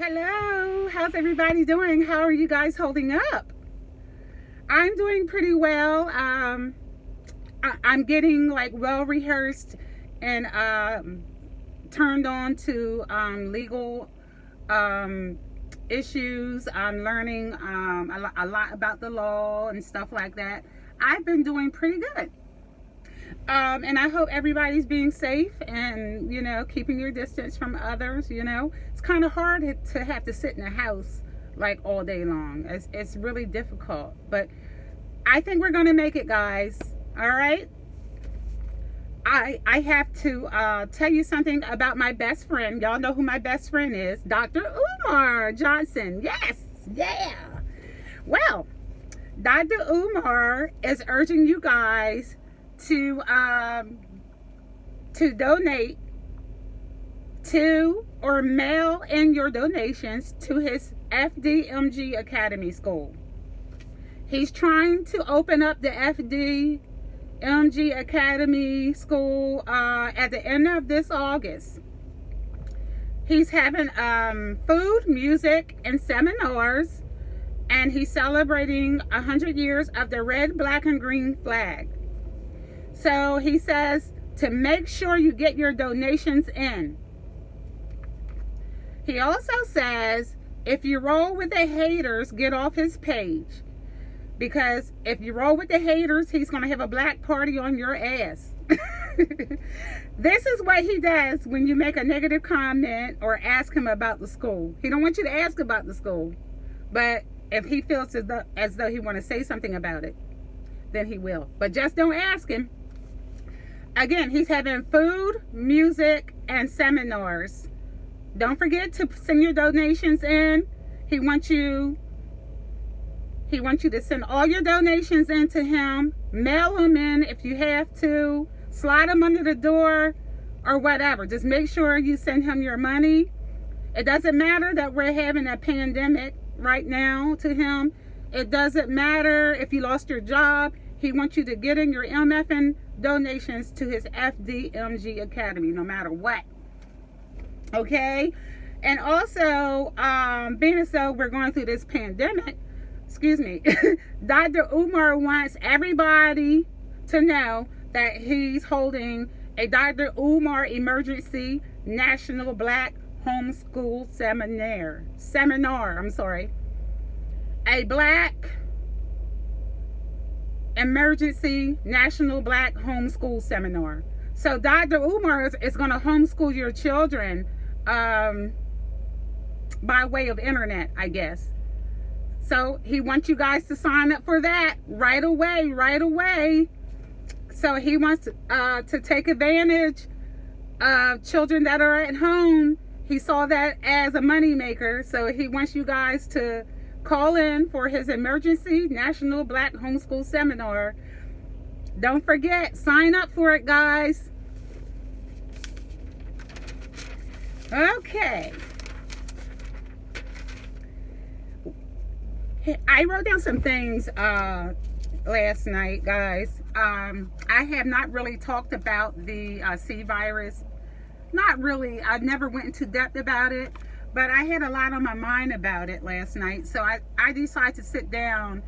Hello, how's everybody doing? How are you guys holding up? I'm doing pretty well. I'm getting like well rehearsed and turned on to legal issues. I'm learning a lot about the law and stuff like that. I've been doing pretty good. And I hope everybody's being safe and, keeping your distance from others. It's kind of hard to have to sit in a house like all day long. It's really difficult. But I think we're going to make it, guys. All right. I have to tell you something about my best friend. Y'all know who my best friend is, Dr. Umar Johnson. Yes. Yeah. Well, Dr. Umar is urging you guys to donate to or mail in your donations to his FDMG Academy School. He's trying to open up the FDMG Academy School at the end of this August. He's having food, music, and seminars, and he's celebrating 100 years of the red, black, and green flag. So he says to make sure you get your donations in. He also says if you roll with the haters, get off his page. Because if you roll with the haters, he's going to have a black party on your ass. This is what he does when you make a negative comment or ask him about the school. He don't want you to ask about the school. But if he feels as though he want to say something about it, then he will. But just don't ask him. Again, he's having food, music, and seminars. Don't forget to send your donations in. He wants you to send all your donations in to him. Mail them in if you have to. Slide them under the door or whatever. Just make sure you send him your money. It doesn't matter that we're having a pandemic right now to him. It doesn't matter if you lost your job. He wants you to get in your MFN donations to his FDMG Academy, no matter what. Okay? And also, being as though we're going through this pandemic, Dr. Umar wants everybody to know that he's holding a Dr. Umar Emergency National Black Homeschool Seminar. A Black Emergency National Black Homeschool Seminar. So Dr. Umar is going to homeschool your children by way of internet, I guess. So he wants you guys to sign up for that right away. So he wants to take advantage of children that are at home. He saw that as a moneymaker. So he wants you guys to call in for his Emergency National Black Homeschool Seminar. Don't forget, sign up for it, guys. Okay. I wrote down some things last night, guys. I have not really talked about the C virus. Not really. I never went into depth about it. But I had a lot on my mind about it last night. So I decided to sit down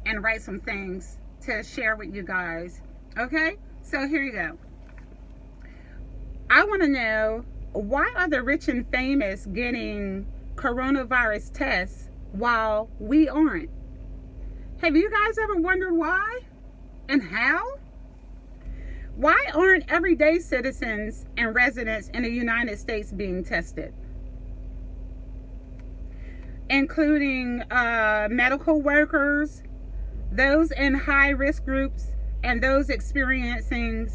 and write some things to share with you guys. Okay? So here you go. I want to know, why are the rich and famous getting coronavirus tests while we aren't? Have you guys ever wondered why and how? Why aren't everyday citizens and residents in the United States being tested? Including medical workers, those in high-risk groups, and those experiencing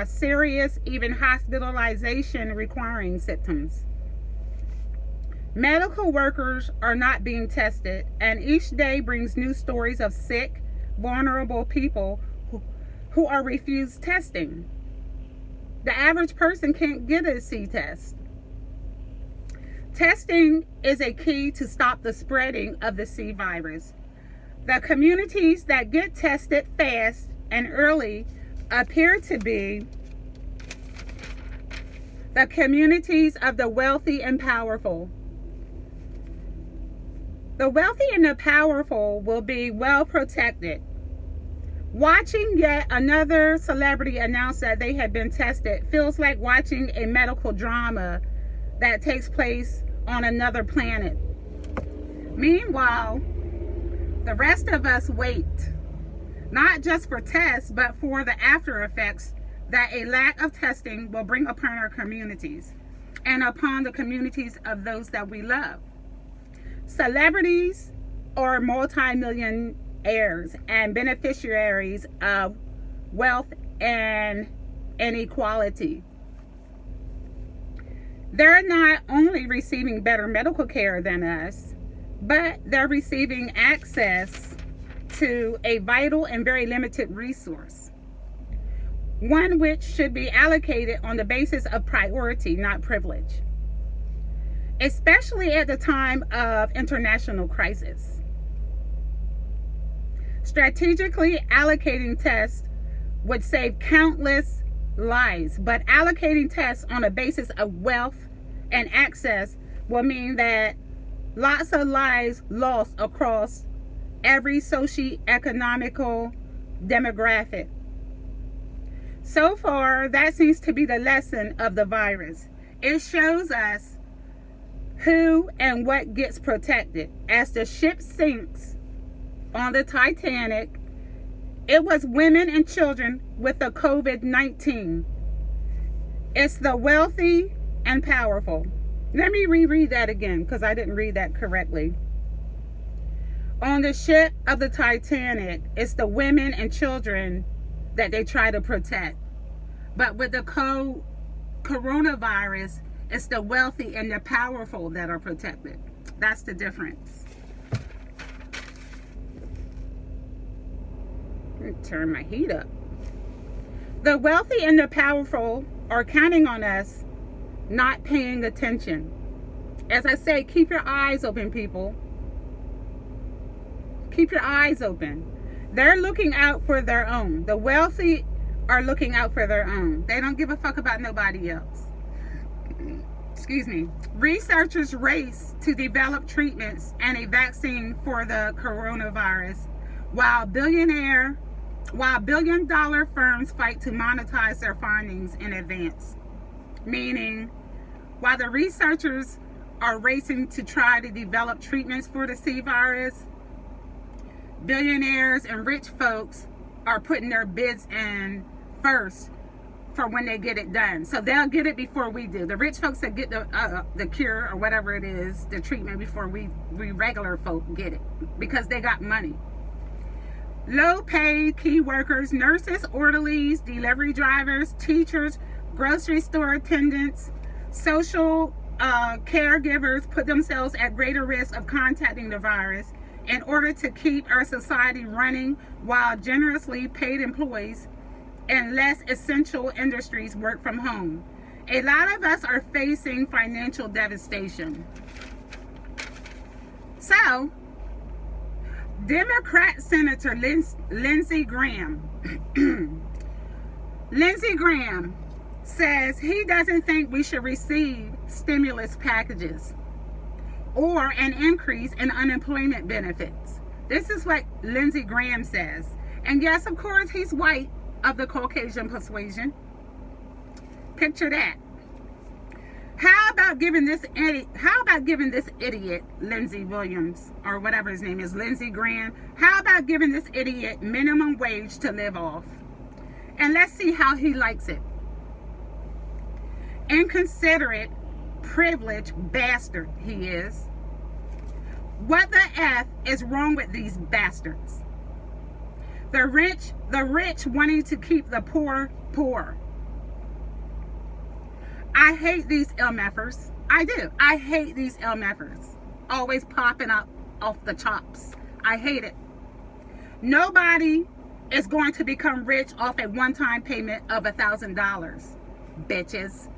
serious, even hospitalization requiring symptoms. Medical workers are not being tested, and each day brings new stories of sick, vulnerable people who are refused testing. The average person can't get a C test. Testing is a key to stop the spreading of the C virus. The communities that get tested fast and early appear to be the communities of the wealthy and powerful. The wealthy and the powerful will be well protected. Watching yet another celebrity announce that they have been tested feels like watching a medical drama that takes place on another planet. Meanwhile, the rest of us wait, not just for tests, but for the after effects that a lack of testing will bring upon our communities and upon the communities of those that we love. Celebrities are multi-millionaires and beneficiaries of wealth and inequality. They're not only receiving better medical care than us, but they're receiving access to a vital and very limited resource, one which should be allocated on the basis of priority, not privilege, especially at the time of international crisis. Strategically allocating tests would save countless lives, but allocating tests on a basis of wealth and access will mean that lots of lives lost across every socio-economical demographic. So far, that seems to be the lesson of the virus. It shows us who and what gets protected. As the ship sinks on the Titanic, it was women and children with the COVID-19. It's the wealthy and powerful. Let me reread that again because I didn't read that correctly. On the ship of the Titanic, it's the women and children that they try to protect. But with the coronavirus, it's the wealthy and the powerful that are protected. That's the difference. Let me turn my heat up. The wealthy and the powerful are counting on us not paying attention. As I say, keep your eyes open, people. Keep your eyes open. They're looking out for their own. The wealthy are looking out for their own. They don't give a fuck about nobody else. Excuse me. Researchers race to develop treatments and a vaccine for the coronavirus, while billion-dollar firms fight to monetize their findings in advance. Meaning, while the researchers are racing to try to develop treatments for the C virus, billionaires and rich folks are putting their bids in first for when they get it done. So they'll get it before we do. The rich folks that get the cure or whatever it is, the treatment, before we regular folk get it, because they got money. Low-paid key workers, nurses, orderlies, delivery drivers, teachers, grocery store attendants, social caregivers put themselves at greater risk of contacting the virus in order to keep our society running, while generously paid employees and less essential industries work from home. A lot of us are facing financial devastation. So, Democrat Senator Lindsey Graham says he doesn't think we should receive stimulus packages or an increase in unemployment benefits. This is what Lindsey Graham says. And yes, of course, he's white, of the Caucasian persuasion. Picture that. How about giving this idiot, Lindsey Williams, or whatever his name is, Lindsey Graham, how about giving this idiot minimum wage to live off? And let's see how he likes it. Inconsiderate, privileged bastard he is. What the F is wrong with these bastards? The rich wanting to keep the poor poor. I hate these MFers. I do. I hate these MFers. Always popping up off the chops. I hate it. Nobody is going to become rich off a one-time payment of $1,000. Bitches.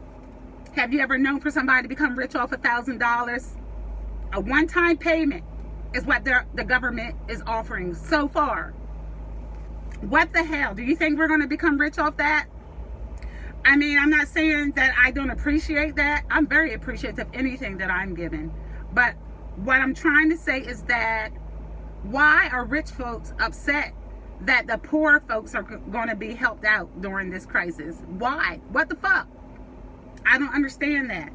Have you ever known for somebody to become rich off $1,000? A one-time payment is what the government is offering so far. What the hell? Do you think we're going to become rich off that? I mean, I'm not saying that I don't appreciate that. I'm very appreciative of anything that I'm given. But What I'm trying to say is that why are rich folks upset that the poor folks are going to be helped out during this crisis? Why? What the fuck? I don't understand that.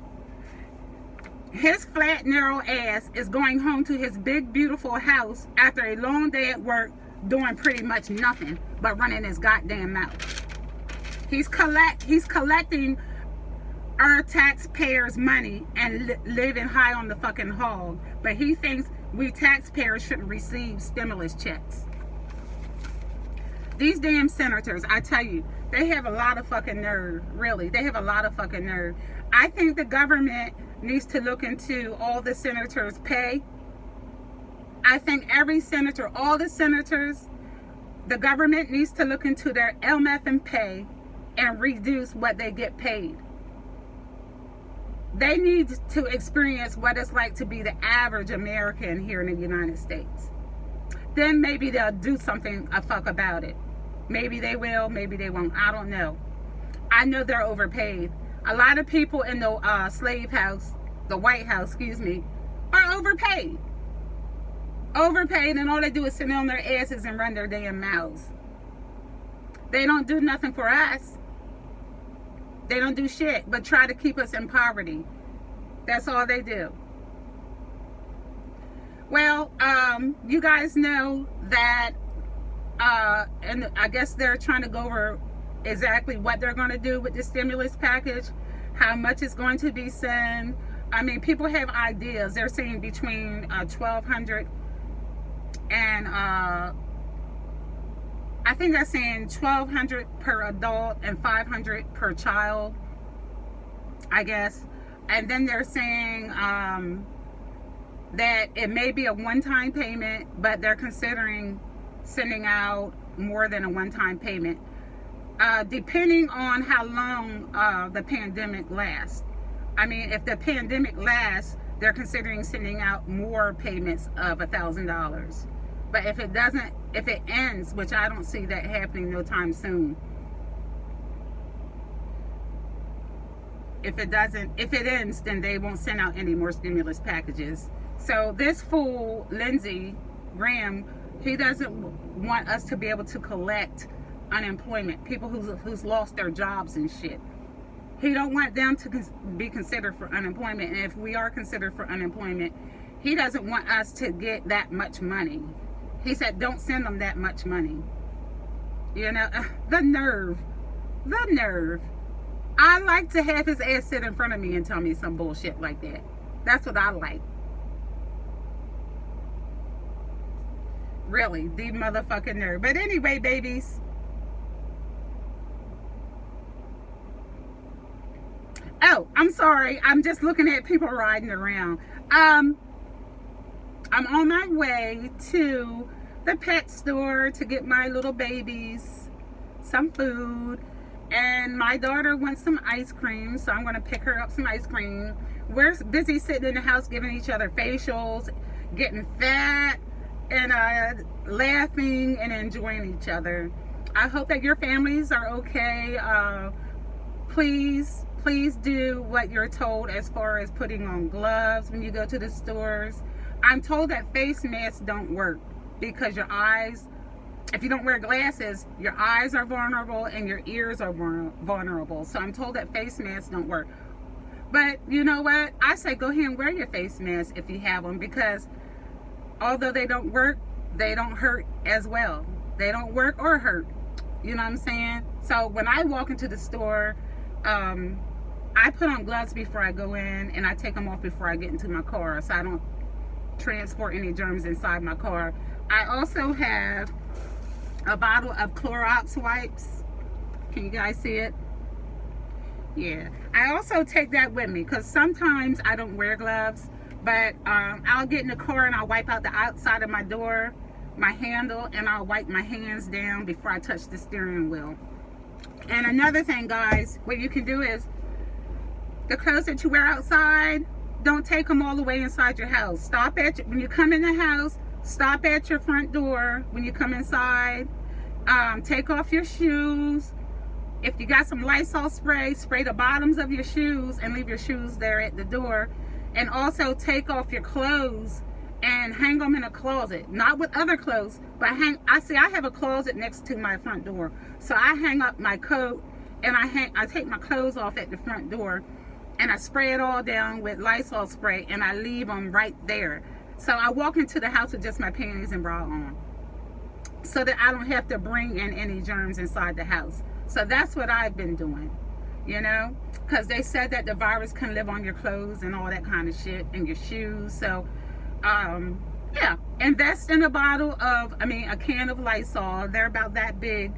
His flat, narrow ass is going home to his big, beautiful house after a long day at work doing pretty much nothing but running his goddamn mouth. He's collecting our taxpayers' money and living high on the fucking hog, but he thinks we taxpayers shouldn't receive stimulus checks. These damn senators, I tell you, they have a lot of fucking nerve. Really, they have a lot of fucking nerve. I think the government needs to look into all the senators' pay. I think every senator, all the senators, the government needs to look into their MF pay and reduce what they get paid. They need to experience what it's like to be the average American here in the United States. Then maybe they'll do something a fuck about it. Maybe they will, maybe they won't. I don't know. I know they're overpaid. A lot of people in the slave house, the White House, excuse me, are overpaid. Overpaid, and all they do is sit on their asses and run their damn mouths. They don't do nothing for us. They don't do shit but try to keep us in poverty. That's all they do. Well, you guys know that, and I guess they're trying to go over exactly what they're going to do with the stimulus package, how much is going to be sent. I mean, people have ideas. They're saying between $1,200 and I think they're saying $1,200 per adult and $500 per child, I guess. And then they're saying that it may be a one-time payment, but they're considering sending out more than a one-time payment, depending on how long the pandemic lasts. I mean, if the pandemic lasts, they're considering sending out more payments of $1,000. But if it doesn't, if it ends, which I don't see that happening no time soon. If it ends, then they won't send out any more stimulus packages. So this fool, Lindsey Graham, he doesn't want us to be able to collect unemployment, people who's lost their jobs and shit. He don't want them to be considered for unemployment. And if we are considered for unemployment, he doesn't want us to get that much money. He said, don't send them that much money. You know, the nerve. The nerve. I like to have his ass sit in front of me and tell me some bullshit like that. That's what I like. Really, the motherfucking nerve. But anyway, babies. Oh, I'm sorry. I'm just looking at people riding around. I'm on my way to the pet store to get my little babies some food. And my daughter wants some ice cream, so I'm going to pick her up some ice cream. We're busy sitting in the house giving each other facials, getting fat, and laughing and enjoying each other. I hope that your families are okay. Please do what you're told as far as putting on gloves when you go to the stores. I'm told that face masks don't work because your eyes, if you don't wear glasses, your eyes are vulnerable and your ears are vulnerable. So I'm told that face masks don't work. But you know what? I say go ahead and wear your face mask if you have them, because although they don't work, they don't hurt as well. They don't work or hurt. You know what I'm saying? So when I walk into the store, I put on gloves before I go in, and I take them off before I get into my car, so I don't transport any germs inside my car. I also have a bottle of Clorox wipes. Can you guys see it? Yeah. I also take that with me because sometimes I don't wear gloves, but I'll get in the car and I'll wipe out the outside of my door, my handle, and I'll wipe my hands down before I touch the steering wheel. And another thing, guys, what you can do is the clothes that you wear outside, don't take them all the way inside your house. Stop at when you come in the house, stop at your front door when you come inside. Take off your shoes. If you got some Lysol spray, spray the bottoms of your shoes and leave your shoes there at the door. And also take off your clothes and hang them in a closet, not with other clothes, but I have a closet next to my front door, so I hang up my coat and I take my clothes off at the front door, and I spray it all down with Lysol spray, and I leave them right there. So I walk into the house with just my panties and bra on, so that I don't have to bring in any germs inside the house. So that's what I've been doing, you know, because they said that the virus can live on your clothes and all that kind of shit, and your shoes. So yeah, invest in a can of Lysol. They're about that big,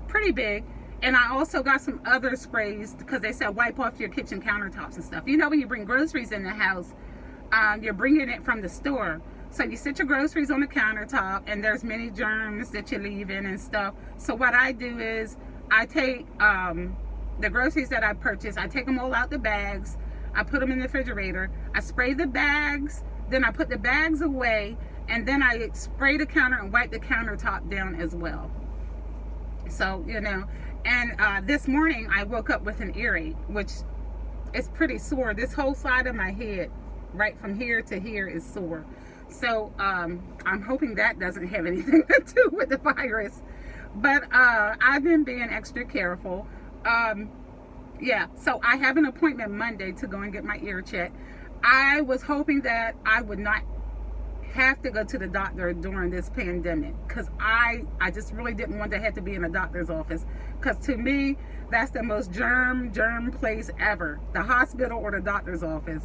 pretty big. And I also got some other sprays, because they said wipe off your kitchen countertops and stuff. You know, when you bring groceries in the house, you're bringing it from the store. So you sit your groceries on the countertop, and there's many germs that you leave in and stuff. So what I do is I take the groceries that I purchase, I take them all out the bags, I put them in the refrigerator, I spray the bags, then I put the bags away, and then I spray the counter and wipe the countertop down as well. So, you know, and this morning I woke up with an earache, which is pretty sore. This whole side of my head, right from here to here, is sore. So I'm hoping that doesn't have anything to do with the virus. But I've been being extra careful. Yeah, so I have an appointment Monday to go and get my ear checked. I was hoping that I would not have to go to the doctor during this pandemic, because I just really didn't want to have to be in a doctor's office, because to me that's the most germ place ever, the hospital or the doctor's office.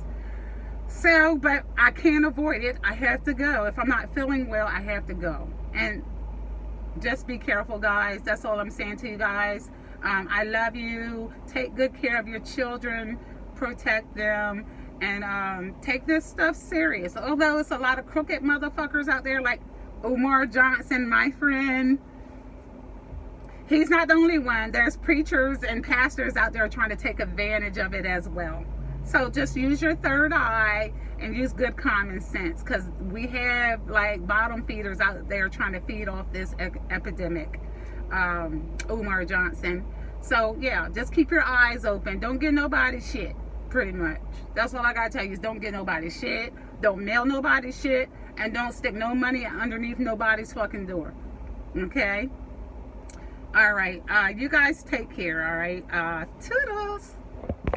So, but I can't avoid it. I have to go. If I'm not feeling well, I have to go. And just be careful, guys. That's all I'm saying to you guys. I love you. Take good care of your children, protect them, and take this stuff serious. Although it's a lot of crooked motherfuckers out there, like Umar Johnson, my friend. He's not the only one. There's preachers and pastors out there trying to take advantage of it as well. So just use your third eye and use good common sense, because we have like bottom feeders out there trying to feed off this epidemic. Umar Johnson. So yeah, just keep your eyes open. Don't get nobody shit. Pretty much. That's all I gotta tell you, is don't get nobody shit. Don't mail nobody shit. And don't stick no money underneath nobody's fucking door. Okay? Alright. You guys take care, alright? Toodles.